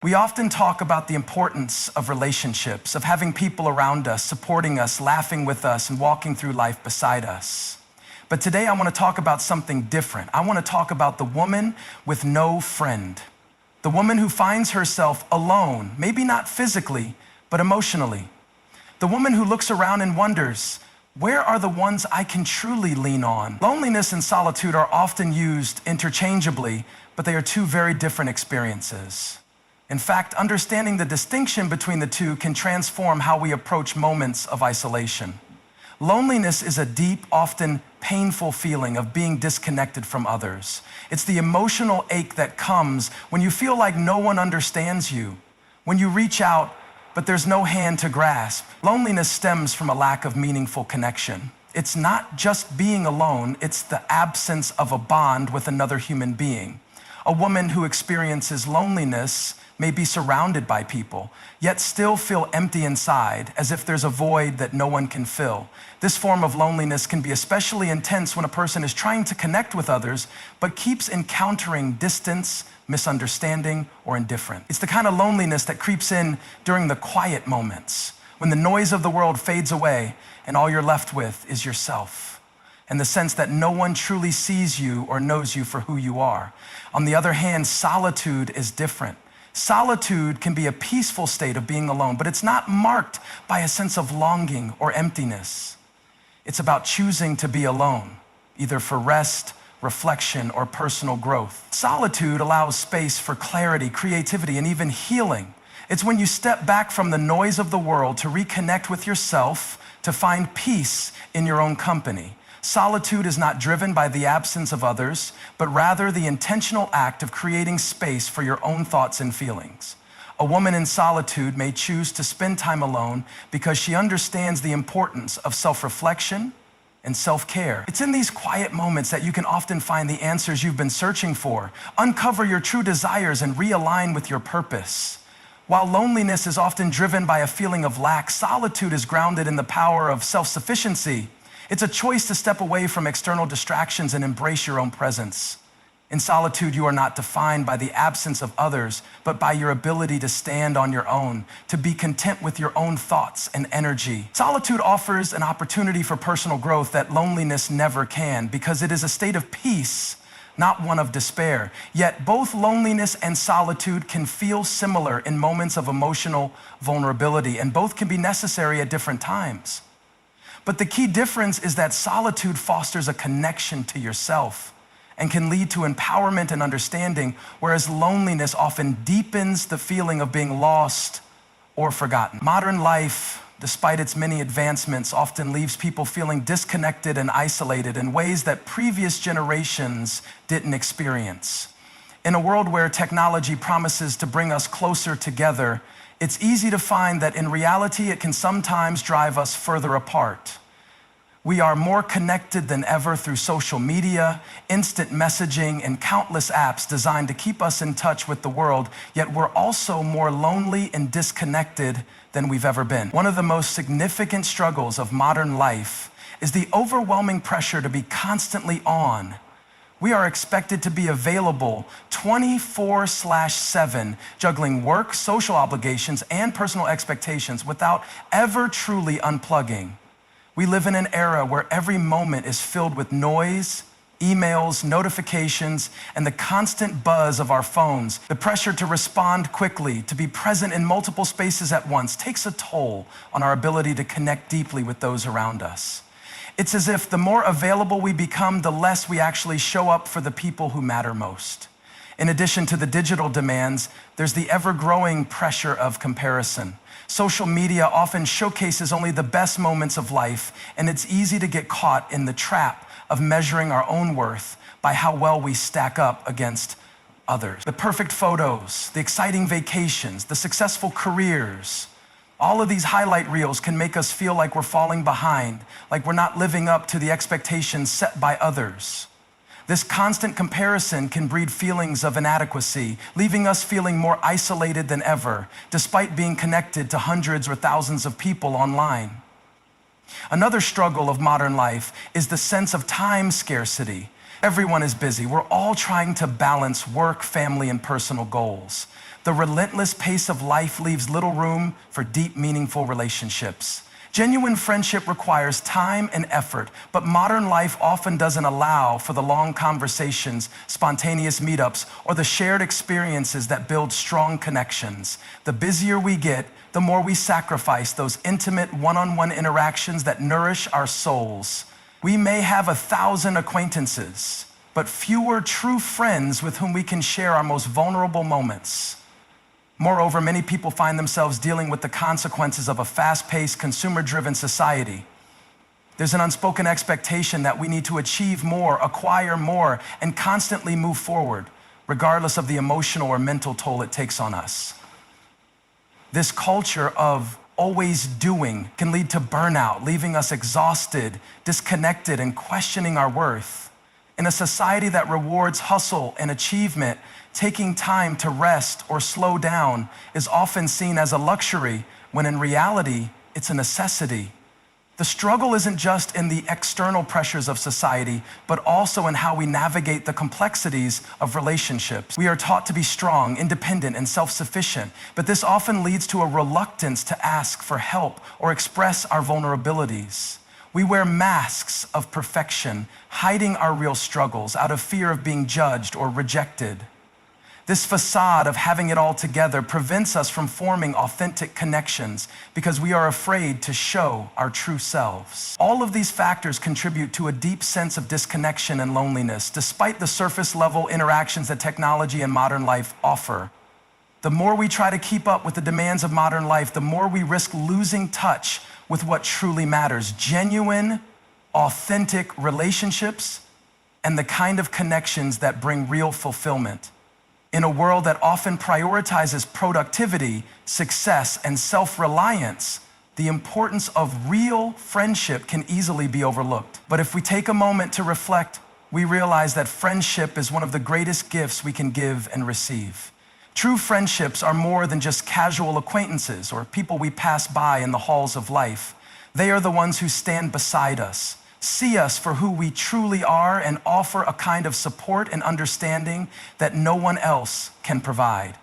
We often talk about the importance of relationships, of having people around us, supporting us, laughing with us, and walking through life beside us. But today I want to talk about something different. I want to talk about the woman with no friend. The woman who finds herself alone, maybe not physically, but emotionally. The woman who looks around and wonders, where are the ones I can truly lean on? Loneliness and solitude are often used interchangeably, but they are two very different experiences. In fact, understanding the distinction between the two can transform how we approach moments of isolation. Loneliness is a deep, often painful feeling of being disconnected from others. It's the emotional ache that comes when you feel like no one understands you, when you reach out, but there's no hand to grasp. Loneliness stems from a lack of meaningful connection. It's not just being alone, it's the absence of a bond with another human being. A woman who experiences loneliness may be surrounded by people, yet still feel empty inside, as if there's a void that no one can fill. This form of loneliness can be especially intense when a person is trying to connect with others, but keeps encountering distance, misunderstanding, or indifference. It's the kind of loneliness that creeps in during the quiet moments, when the noise of the world fades away and all you're left with is yourself, and the sense that no one truly sees you or knows you for who you are. On the other hand, solitude is different. Solitude can be a peaceful state of being alone, but it's not marked by a sense of longing or emptiness. It's about choosing to be alone, either for rest, reflection, or personal growth. Solitude allows space for clarity, creativity, and even healing. It's when you step back from the noise of the world to reconnect with yourself, to find peace in your own company. Solitude is not driven by the absence of others, but rather the intentional act of creating space for your own thoughts and feelings. A woman in solitude may choose to spend time alone because she understands the importance of self-reflection and self-care. It's in these quiet moments that you can often find the answers you've been searching for, uncover your true desires, and realign with your purpose. While loneliness is often driven by a feeling of lack, solitude is grounded in the power of self-sufficiency. It's a choice to step away from external distractions and embrace your own presence. In solitude, you are not defined by the absence of others, but by your ability to stand on your own, to be content with your own thoughts and energy. Solitude offers an opportunity for personal growth that loneliness never can, because it is a state of peace, not one of despair. Yet both loneliness and solitude can feel similar in moments of emotional vulnerability, and both can be necessary at different times. But the key difference is that solitude fosters a connection to yourself and can lead to empowerment and understanding, whereas loneliness often deepens the feeling of being lost or forgotten. Modern life, despite its many advancements, often leaves people feeling disconnected and isolated in ways that previous generations didn't experience. In a world where technology promises to bring us closer together, it's easy to find that in reality, it can sometimes drive us further apart. We are more connected than ever through social media, instant messaging, and countless apps designed to keep us in touch with the world, yet we're also more lonely and disconnected than we've ever been. One of the most significant struggles of modern life is the overwhelming pressure to be constantly on. We are expected to be available 24/7, juggling work, social obligations, and personal expectations without ever truly unplugging. We live in an era where every moment is filled with noise, emails, notifications, and the constant buzz of our phones. The pressure to respond quickly, to be present in multiple spaces at once, takes a toll on our ability to connect deeply with those around us. It's as if the more available we become, the less we actually show up for the people who matter most. In addition to the digital demands, there's the ever-growing pressure of comparison. Social media often showcases only the best moments of life, and it's easy to get caught in the trap of measuring our own worth by how well we stack up against others. The perfect photos, the exciting vacations, the successful careers, all of these highlight reels can make us feel like we're falling behind, like we're not living up to the expectations set by others. This constant comparison can breed feelings of inadequacy, leaving us feeling more isolated than ever, despite being connected to hundreds or thousands of people online. Another struggle of modern life is the sense of time scarcity. Everyone is busy. We're all trying to balance work, family, and personal goals. The relentless pace of life leaves little room for deep, meaningful relationships. Genuine friendship requires time and effort, but modern life often doesn't allow for the long conversations, spontaneous meetups, or the shared experiences that build strong connections. The busier we get, the more we sacrifice those intimate one-on-one interactions that nourish our souls. We may have 1,000 acquaintances, but fewer true friends with whom we can share our most vulnerable moments. Moreover, many people find themselves dealing with the consequences of a fast-paced, consumer-driven society. There's an unspoken expectation that we need to achieve more, acquire more, and constantly move forward, regardless of the emotional or mental toll it takes on us. This culture of always doing can lead to burnout, leaving us exhausted, disconnected, and questioning our worth. In a society that rewards hustle and achievement, taking time to rest or slow down is often seen as a luxury, when in reality, it's a necessity. The struggle isn't just in the external pressures of society, but also in how we navigate the complexities of relationships. We are taught to be strong, independent, and self-sufficient, but this often leads to a reluctance to ask for help or express our vulnerabilities. We wear masks of perfection, hiding our real struggles out of fear of being judged or rejected. This facade of having it all together prevents us from forming authentic connections because we are afraid to show our true selves. All of these factors contribute to a deep sense of disconnection and loneliness, despite the surface-level interactions that technology and modern life offer. The more we try to keep up with the demands of modern life, the more we risk losing touch with what truly matters: genuine, authentic relationships and the kind of connections that bring real fulfillment. In a world that often prioritizes productivity, success, and self-reliance, the importance of real friendship can easily be overlooked. But if we take a moment to reflect, we realize that friendship is one of the greatest gifts we can give and receive. True friendships are more than just casual acquaintances or people we pass by in the halls of life. They are the ones who stand beside us, see us for who we truly are, and offer a kind of support and understanding that no one else can provide.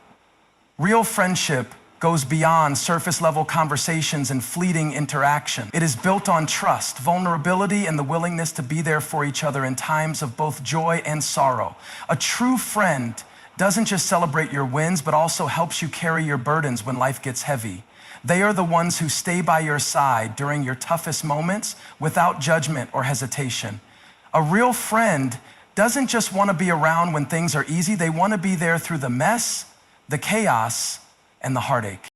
Real friendship goes beyond surface-level conversations and fleeting interaction. It is built on trust, vulnerability, and the willingness to be there for each other in times of both joy and sorrow. A true friend doesn't just celebrate your wins, but also helps you carry your burdens when life gets heavy. They are the ones who stay by your side during your toughest moments without judgment or hesitation. A real friend doesn't just want to be around when things are easy. They want to be there through the mess, the chaos, and the heartache.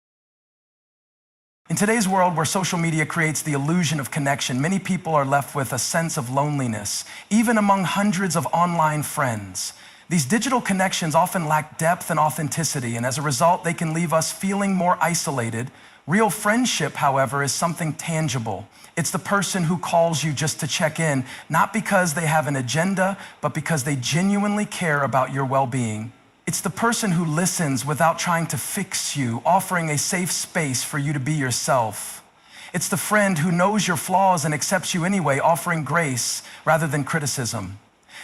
In today's world where social media creates the illusion of connection, many people are left with a sense of loneliness, even among hundreds of online friends. These digital connections often lack depth and authenticity, and as a result, they can leave us feeling more isolated. Real friendship, however, is something tangible. It's the person who calls you just to check in, not because they have an agenda, but because they genuinely care about your well-being. It's the person who listens without trying to fix you, offering a safe space for you to be yourself. It's the friend who knows your flaws and accepts you anyway, offering grace rather than criticism.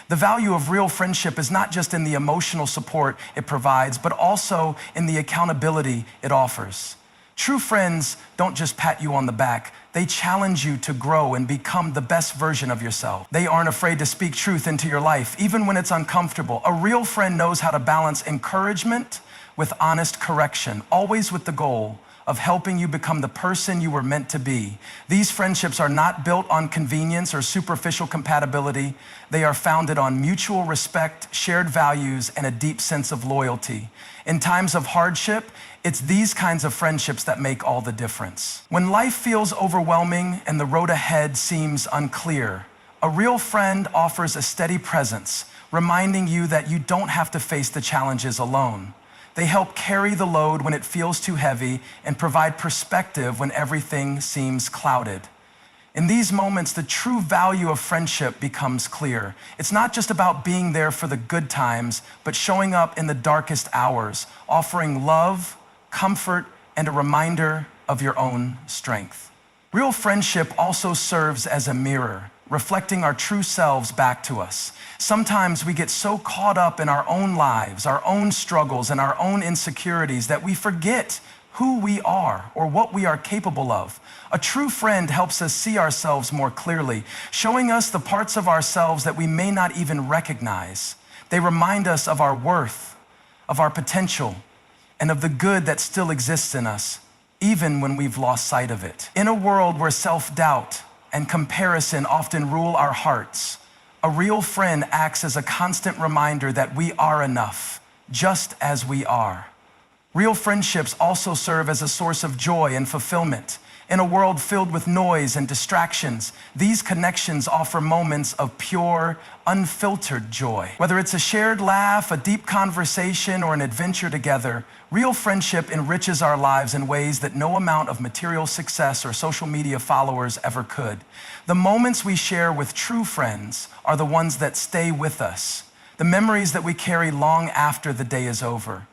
The value of real friendship is not just in the emotional support it provides, but also in the accountability it offers. True friends don't just pat you on the back. They challenge you to grow and become the best version of yourself. They aren't afraid to speak truth into your life, even when it's uncomfortable. A real friend knows how to balance encouragement with honest correction, always with the goal of helping you become the person you were meant to be. These friendships are not built on convenience or superficial compatibility. They are founded on mutual respect, shared values, and a deep sense of loyalty. In times of hardship, it's these kinds of friendships that make all the difference. When life feels overwhelming and the road ahead seems unclear, a real friend offers a steady presence, reminding you that you don't have to face the challenges alone. They help carry the load when it feels too heavy and provide perspective when everything seems clouded. In these moments, the true value of friendship becomes clear. It's not just about being there for the good times, but showing up in the darkest hours, offering love, comfort, and a reminder of your own strength. Real friendship also serves as a mirror. reflecting our true selves back to us. Sometimes we get so caught up in our own lives, our own struggles, and our own insecurities that we forget who we are or what we are capable of. A true friend helps us see ourselves more clearly, showing us the parts of ourselves that we may not even recognize. They remind us of our worth, of our potential, and of the good that still exists in us, even when we've lost sight of it. In a world where self-doubt and comparison often rule our hearts, a real friend acts as a constant reminder that we are enough, just as we are. Real friendships also serve as a source of joy and fulfillment. In a world filled with noise and distractions, these connections offer moments of pure, unfiltered joy. Whether it's a shared laugh, a deep conversation, or an adventure together, real friendship enriches our lives in ways that no amount of material success or social media followers ever could. The moments we share with true friends are the ones that stay with us, the memories that we carry long after the day is over.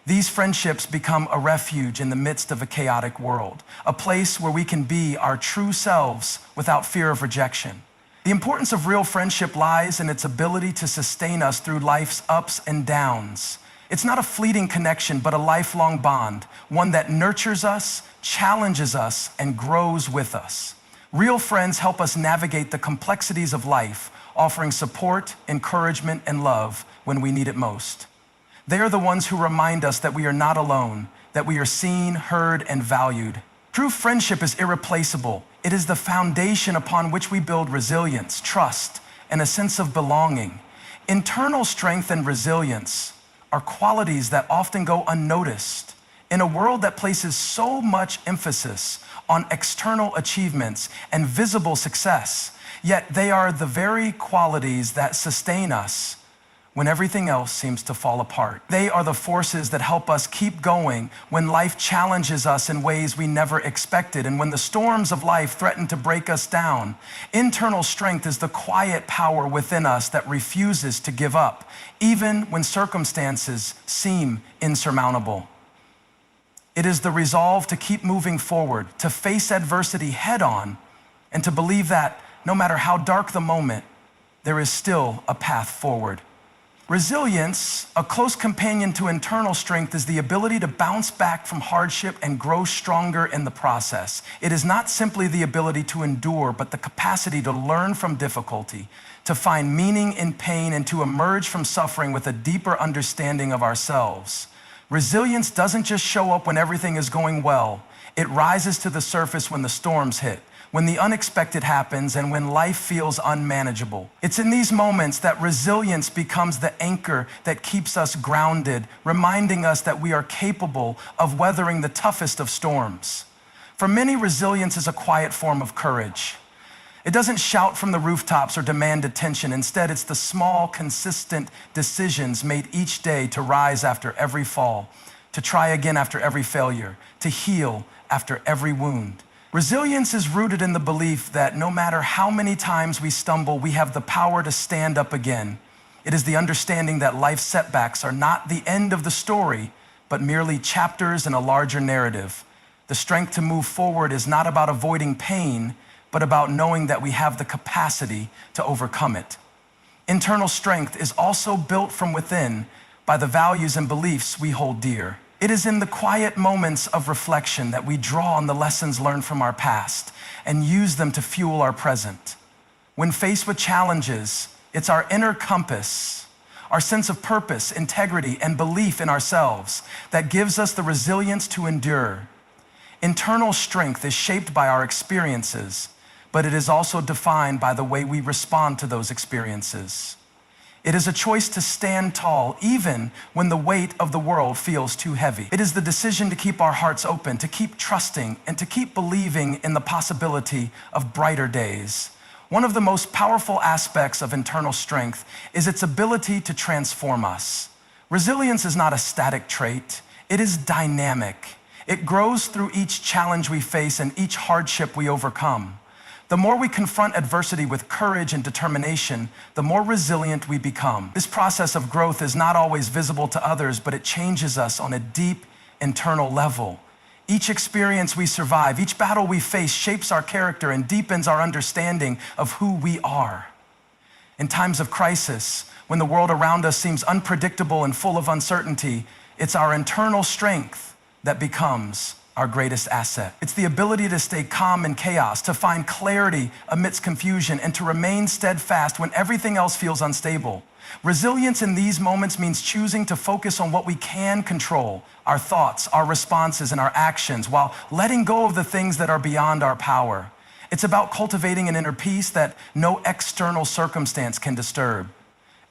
These friendships become a refuge in the midst of a chaotic world, a place where we can be our true selves without fear of rejection. The importance of real friendship lies in its ability to sustain us through life's ups and downs. It's not a fleeting connection, but a lifelong bond, one that nurtures us, challenges us, and grows with us. Real friends help us navigate the complexities of life, offering support, encouragement, and love when we need it most. They are the ones who remind us that we are not alone, that we are seen, heard, and valued. True friendship is irreplaceable. It is the foundation upon which we build resilience, trust, and a sense of belonging. Internal strength and resilience are qualities that often go unnoticed. In a world that places so much emphasis on external achievements and visible success, yet they are the very qualities that sustain us when everything else seems to fall apart. They are the forces that help us keep going when life challenges us in ways we never expected and when the storms of life threaten to break us down. Internal strength is the quiet power within us that refuses to give up, even when circumstances seem insurmountable. It is the resolve to keep moving forward, to face adversity head on, and to believe that no matter how dark the moment, there is still a path forward. Resilience, a close companion to internal strength, is the ability to bounce back from hardship and grow stronger in the process. It is not simply the ability to endure, but the capacity to learn from difficulty, to find meaning in pain, and to emerge from suffering with a deeper understanding of ourselves. Resilience doesn't just show up when everything is going well. It rises to the surface when the storms hit, when the unexpected happens, and when life feels unmanageable. It's in these moments that resilience becomes the anchor that keeps us grounded, reminding us that we are capable of weathering the toughest of storms. For many, resilience is a quiet form of courage. It doesn't shout from the rooftops or demand attention. Instead, it's the small, consistent decisions made each day to rise after every fall, to try again after every failure, to heal after every wound. Resilience is rooted in the belief that no matter how many times we stumble, we have the power to stand up again. It is the understanding that life's setbacks are not the end of the story, but merely chapters in a larger narrative. The strength to move forward is not about avoiding pain, but about knowing that we have the capacity to overcome it. Internal strength is also built from within by the values and beliefs we hold dear. It is in the quiet moments of reflection that we draw on the lessons learned from our past and use them to fuel our present. When faced with challenges, it's our inner compass, our sense of purpose, integrity, and belief in ourselves that gives us the resilience to endure. Internal strength is shaped by our experiences, but it is also defined by the way we respond to those experiences. It is a choice to stand tall even when the weight of the world feels too heavy. It is the decision to keep our hearts open, to keep trusting, and to keep believing in the possibility of brighter days. One of the most powerful aspects of internal strength is its ability to transform us. Resilience is not a static trait. It is dynamic. It grows through each challenge we face and each hardship we overcome. The more we confront adversity with courage and determination, the more resilient we become. This process of growth is not always visible to others, but it changes us on a deep internal level. Each experience we survive, each battle we face shapes our character and deepens our understanding of who we are. In times of crisis, when the world around us seems unpredictable and full of uncertainty, it's our internal strength that becomes our greatest asset. It's the ability to stay calm in chaos, to find clarity amidst confusion, and to remain steadfast when everything else feels unstable. Resilience in these moments means choosing to focus on what we can control, our thoughts, our responses, and our actions, while letting go of the things that are beyond our power. It's about cultivating an inner peace that no external circumstance can disturb.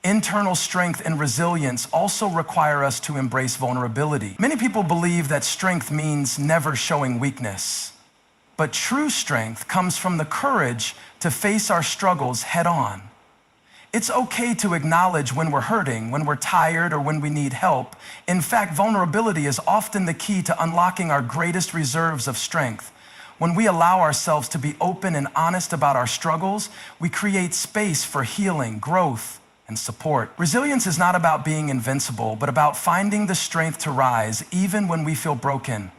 Internal strength and resilience also require us to embrace vulnerability. Many people believe that strength means never showing weakness. But true strength comes from the courage to face our struggles head on. It's okay to acknowledge when we're hurting, when we're tired, or when we need help. In fact, vulnerability is often the key to unlocking our greatest reserves of strength. When we allow ourselves to be open and honest about our struggles, we create space for healing, growth, and support. Resilience is not about being invincible, but about finding the strength to rise even when we feel broken.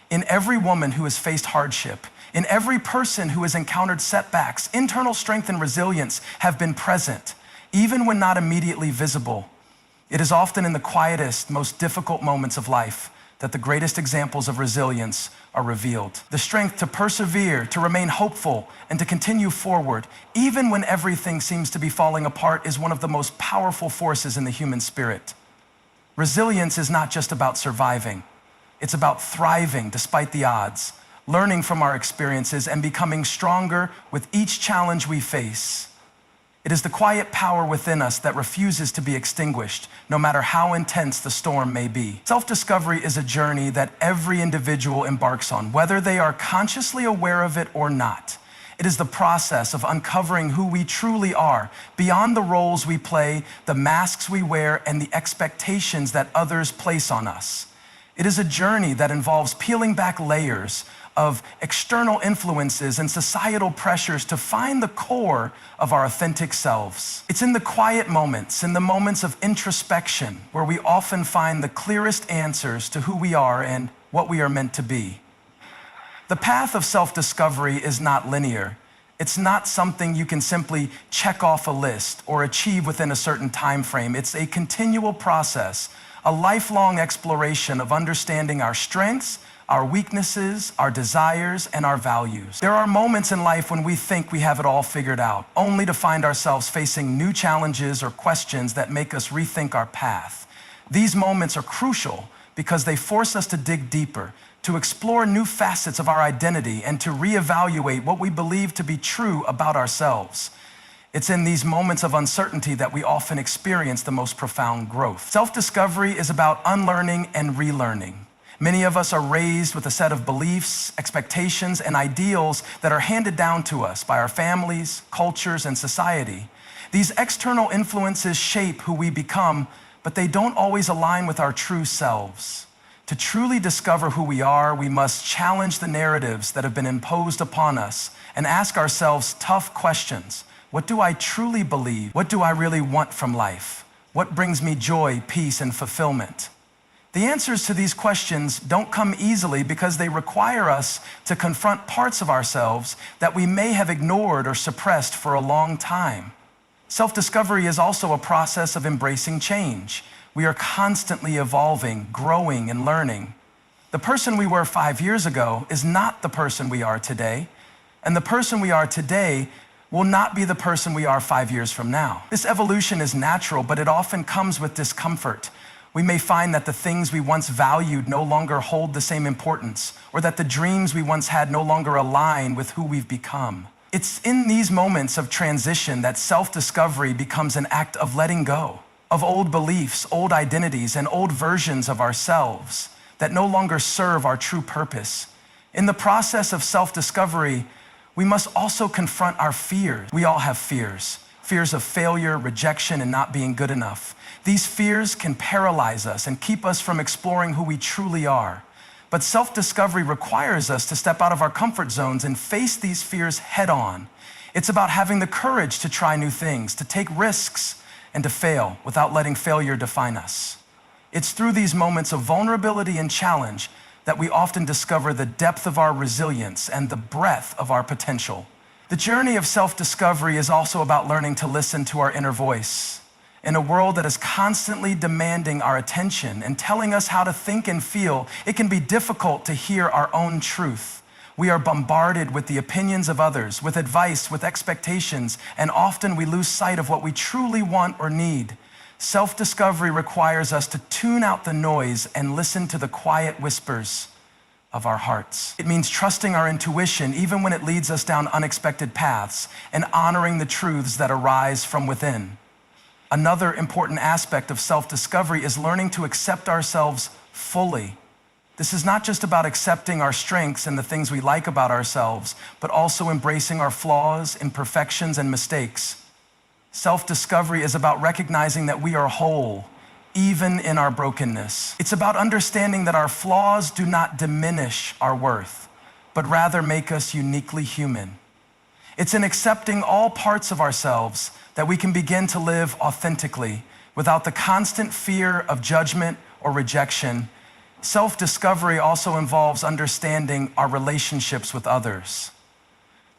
In every woman who has faced hardship, in every person who has encountered setbacks, internal strength and resilience have been present, even when not immediately visible. It is often in the quietest, most difficult moments of life that the greatest examples of resilience are revealed. The strength to persevere, to remain hopeful, and to continue forward, even when everything seems to be falling apart, is one of the most powerful forces in the human spirit. Resilience is not just about surviving. It's about thriving despite the odds, learning from our experiences, and becoming stronger with each challenge we face. It is the quiet power within us that refuses to be extinguished, no matter how intense the storm may be. Self-discovery is a journey that every individual embarks on, whether they are consciously aware of it or not. It is the process of uncovering who we truly are, beyond the roles we play, the masks we wear, and the expectations that others place on us. It is a journey that involves peeling back layers of external influences and societal pressures to find the core of our authentic selves. It's in the quiet moments, in the moments of introspection, where we often find the clearest answers to who we are and what we are meant to be. The path of self-discovery is not linear. It's not something you can simply check off a list or achieve within a certain time frame. It's a continual process, a lifelong exploration of understanding our strengths, our weaknesses, our desires, and our values. There are moments in life when we think we have it all figured out, only to find ourselves facing new challenges or questions that make us rethink our path. These moments are crucial because they force us to dig deeper, to explore new facets of our identity, and to reevaluate what we believe to be true about ourselves. It's in these moments of uncertainty that we often experience the most profound growth. Self-discovery is about unlearning and relearning. Many of us are raised with a set of beliefs, expectations, and ideals that are handed down to us by our families, cultures, and society. These external influences shape who we become, but they don't always align with our true selves. To truly discover who we are, we must challenge the narratives that have been imposed upon us and ask ourselves tough questions. What do I truly believe? What do I really want from life? What brings me joy, peace, and fulfillment? The answers to these questions don't come easily because they require us to confront parts of ourselves that we may have ignored or suppressed for a long time. Self-discovery is also a process of embracing change. We are constantly evolving, growing, and learning. The person we were 5 years ago is not the person we are today, and the person we are today will not be the person we are 5 years from now. This evolution is natural, but it often comes with discomfort. We may find that the things we once valued no longer hold the same importance, or that the dreams we once had no longer align with who we've become. It's in these moments of transition that self-discovery becomes an act of letting go of old beliefs, old identities, and old versions of ourselves that no longer serve our true purpose. In the process of self-discovery, we must also confront our fears. We all have fears. Fears of failure, rejection, and not being good enough. These fears can paralyze us and keep us from exploring who we truly are. But self-discovery requires us to step out of our comfort zones and face these fears head on. It's about having the courage to try new things, to take risks, and to fail without letting failure define us. It's through these moments of vulnerability and challenge that we often discover the depth of our resilience and the breadth of our potential. The journey of self-discovery is also about learning to listen to our inner voice. In a world that is constantly demanding our attention and telling us how to think and feel, it can be difficult to hear our own truth. We are bombarded with the opinions of others, with advice, with expectations, and often we lose sight of what we truly want or need. Self-discovery requires us to tune out the noise and listen to the quiet whispers of our hearts. It means trusting our intuition even when it leads us down unexpected paths and honoring the truths that arise from within. Another important aspect of self-discovery is learning to accept ourselves fully. This is not just about accepting our strengths and the things we like about ourselves, but also embracing our flaws, imperfections, and mistakes. Self-discovery is about recognizing that we are whole, even in our brokenness. It's about understanding that our flaws do not diminish our worth, but rather make us uniquely human. It's in accepting all parts of ourselves that we can begin to live authentically without the constant fear of judgment or rejection. Self-discovery also involves understanding our relationships with others.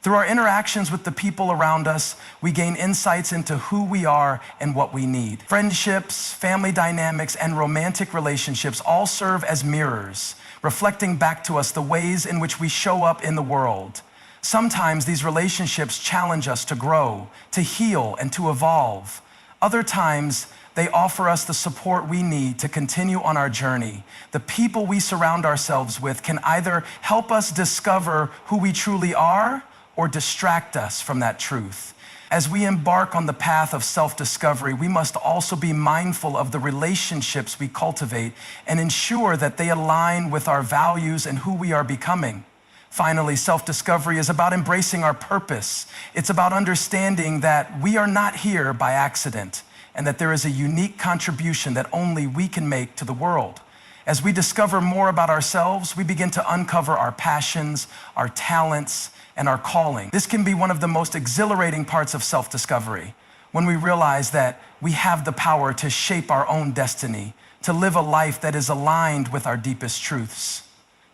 Through our interactions with the people around us, we gain insights into who we are and what we need. Friendships, family dynamics, and romantic relationships all serve as mirrors, reflecting back to us the ways in which we show up in the world. Sometimes these relationships challenge us to grow, to heal, and to evolve. Other times, they offer us the support we need to continue on our journey. The people we surround ourselves with can either help us discover who we truly are or distract us from that truth. As we embark on the path of self-discovery, we must also be mindful of the relationships we cultivate and ensure that they align with our values and who we are becoming. Finally, self-discovery is about embracing our purpose. It's about understanding that we are not here by accident and that there is a unique contribution that only we can make to the world. As we discover more about ourselves, we begin to uncover our passions, our talents, and our calling. This can be one of the most exhilarating parts of self-discovery, when we realize that we have the power to shape our own destiny, to live a life that is aligned with our deepest truths.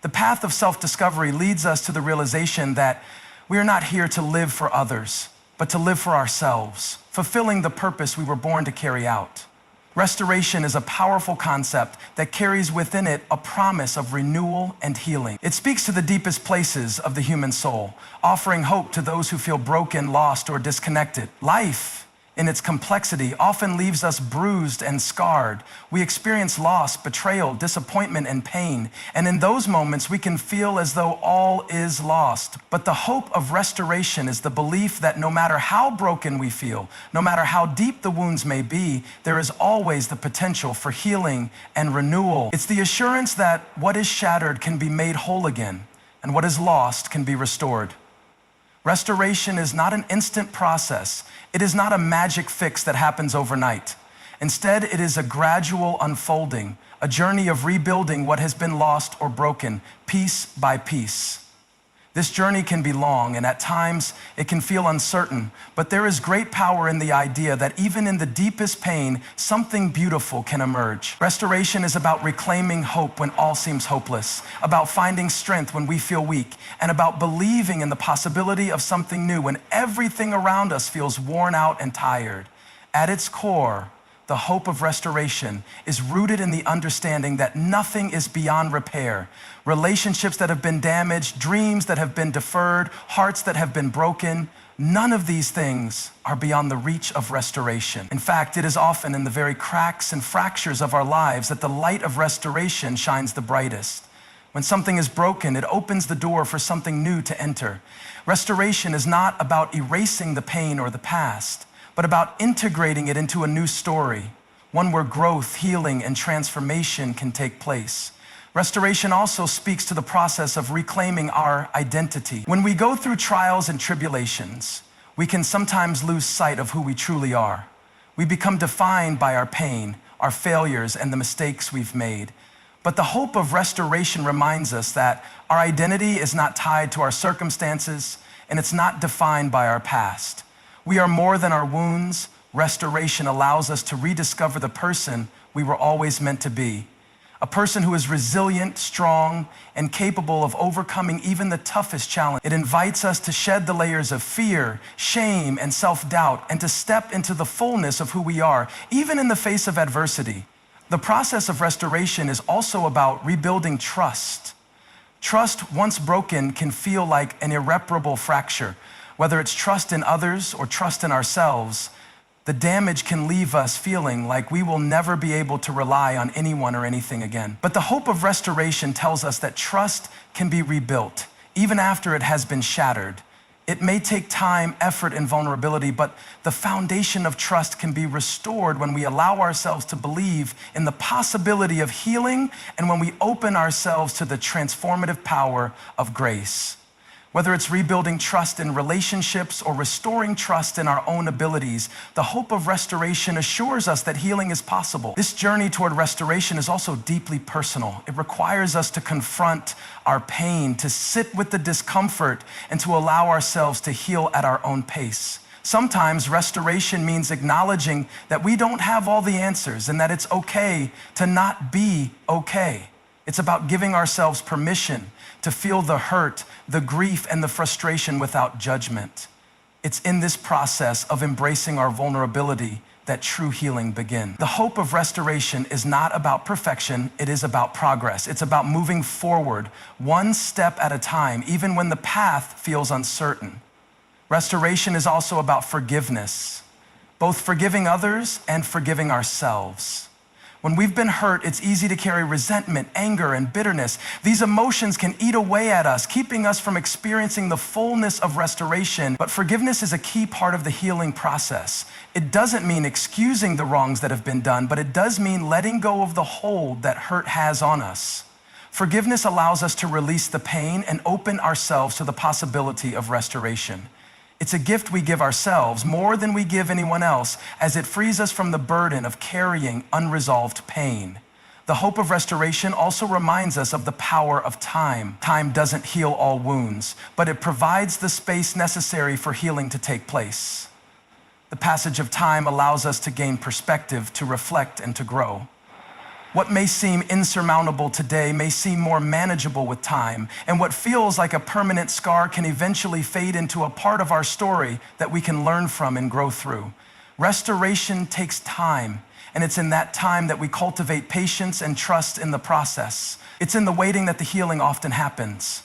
The path of self-discovery leads us to the realization that we are not here to live for others, but to live for ourselves, fulfilling the purpose we were born to carry out. Restoration is a powerful concept that carries within it a promise of renewal and healing. It speaks to the deepest places of the human soul, offering hope to those who feel broken, lost, or disconnected. Life, in its complexity, often leaves us bruised and scarred. We experience loss, betrayal, disappointment, and pain. And in those moments, we can feel as though all is lost. But the hope of restoration is the belief that no matter how broken we feel, no matter how deep the wounds may be, there is always the potential for healing and renewal. It's the assurance that what is shattered can be made whole again, and what is lost can be restored. Restoration is not an instant process. It is not a magic fix that happens overnight. Instead, it is a gradual unfolding, a journey of rebuilding what has been lost or broken, piece by piece. This journey can be long, and at times it can feel uncertain, but there is great power in the idea that even in the deepest pain, something beautiful can emerge. Restoration is about reclaiming hope when all seems hopeless, about finding strength when we feel weak, and about believing in the possibility of something new when everything around us feels worn out and tired. At its core, the hope of restoration is rooted in the understanding that nothing is beyond repair. Relationships that have been damaged, dreams that have been deferred, hearts that have been broken, none of these things are beyond the reach of restoration. In fact, it is often in the very cracks and fractures of our lives that the light of restoration shines the brightest. When something is broken, it opens the door for something new to enter. Restoration is not about erasing the pain or the past, but about integrating it into a new story, one where growth, healing, and transformation can take place. Restoration also speaks to the process of reclaiming our identity. When we go through trials and tribulations, we can sometimes lose sight of who we truly are. We become defined by our pain, our failures, and the mistakes we've made. But the hope of restoration reminds us that our identity is not tied to our circumstances, and it's not defined by our past. We are more than our wounds. Restoration allows us to rediscover the person we were always meant to be. a person who is resilient, strong, and capable of overcoming even the toughest challenge. It invites us to shed the layers of fear, shame, and self-doubt, and to step into the fullness of who we are, even in the face of adversity. The process of restoration is also about rebuilding trust. Trust, once broken, can feel like an irreparable fracture. Whether it's trust in others or trust in ourselves, the damage can leave us feeling like we will never be able to rely on anyone or anything again. But the hope of restoration tells us that trust can be rebuilt, even after it has been shattered. It may take time, effort, and vulnerability, but the foundation of trust can be restored when we allow ourselves to believe in the possibility of healing and when we open ourselves to the transformative power of grace. Whether it's rebuilding trust in relationships or restoring trust in our own abilities, the hope of restoration assures us that healing is possible. This journey toward restoration is also deeply personal. It requires us to confront our pain, to sit with the discomfort, and to allow ourselves to heal at our own pace. Sometimes restoration means acknowledging that we don't have all the answers and that it's okay to not be okay. It's about giving ourselves permission to feel the hurt, the grief, and the frustration without judgment. It's in this process of embracing our vulnerability that true healing begins. The hope of restoration is not about perfection, it is about progress. It's about moving forward, one step at a time, even when the path feels uncertain. Restoration is also about forgiveness, both forgiving others and forgiving ourselves. When we've been hurt, it's easy to carry resentment, anger, and bitterness. These emotions can eat away at us, keeping us from experiencing the fullness of restoration. But forgiveness is a key part of the healing process. It doesn't mean excusing the wrongs that have been done, but it does mean letting go of the hold that hurt has on us. Forgiveness allows us to release the pain and open ourselves to the possibility of restoration. It's a gift we give ourselves more than we give anyone else, as it frees us from the burden of carrying unresolved pain. The hope of restoration also reminds us of the power of time. Time doesn't heal all wounds, but it provides the space necessary for healing to take place. The passage of time allows us to gain perspective, to reflect, and to grow. What may seem insurmountable today may seem more manageable with time, and what feels like a permanent scar can eventually fade into a part of our story that we can learn from and grow through. Restoration takes time, and it's in that time that we cultivate patience and trust in the process. It's in the waiting that the healing often happens.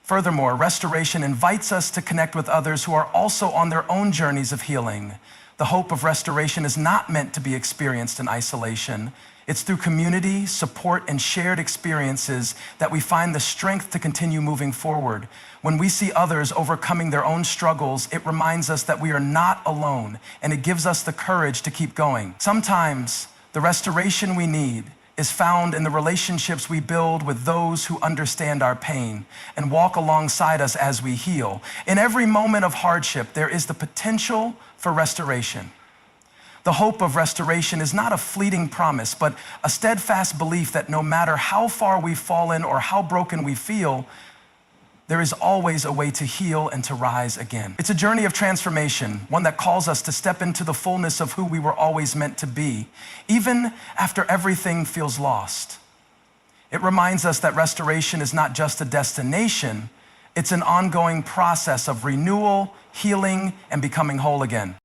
Furthermore, restoration invites us to connect with others who are also on their own journeys of healing. The hope of restoration is not meant to be experienced in isolation. It's through community, support, and shared experiences that we find the strength to continue moving forward. When we see others overcoming their own struggles, it reminds us that we are not alone, and it gives us the courage to keep going. Sometimes the restoration we need is found in the relationships we build with those who understand our pain and walk alongside us as we heal. In every moment of hardship, there is the potential for restoration. The hope of restoration is not a fleeting promise, but a steadfast belief that no matter how far we've fallen or how broken we feel, there is always a way to heal and to rise again. It's a journey of transformation, one that calls us to step into the fullness of who we were always meant to be, even after everything feels lost. It reminds us that restoration is not just a destination, it's an ongoing process of renewal, healing, and becoming whole again.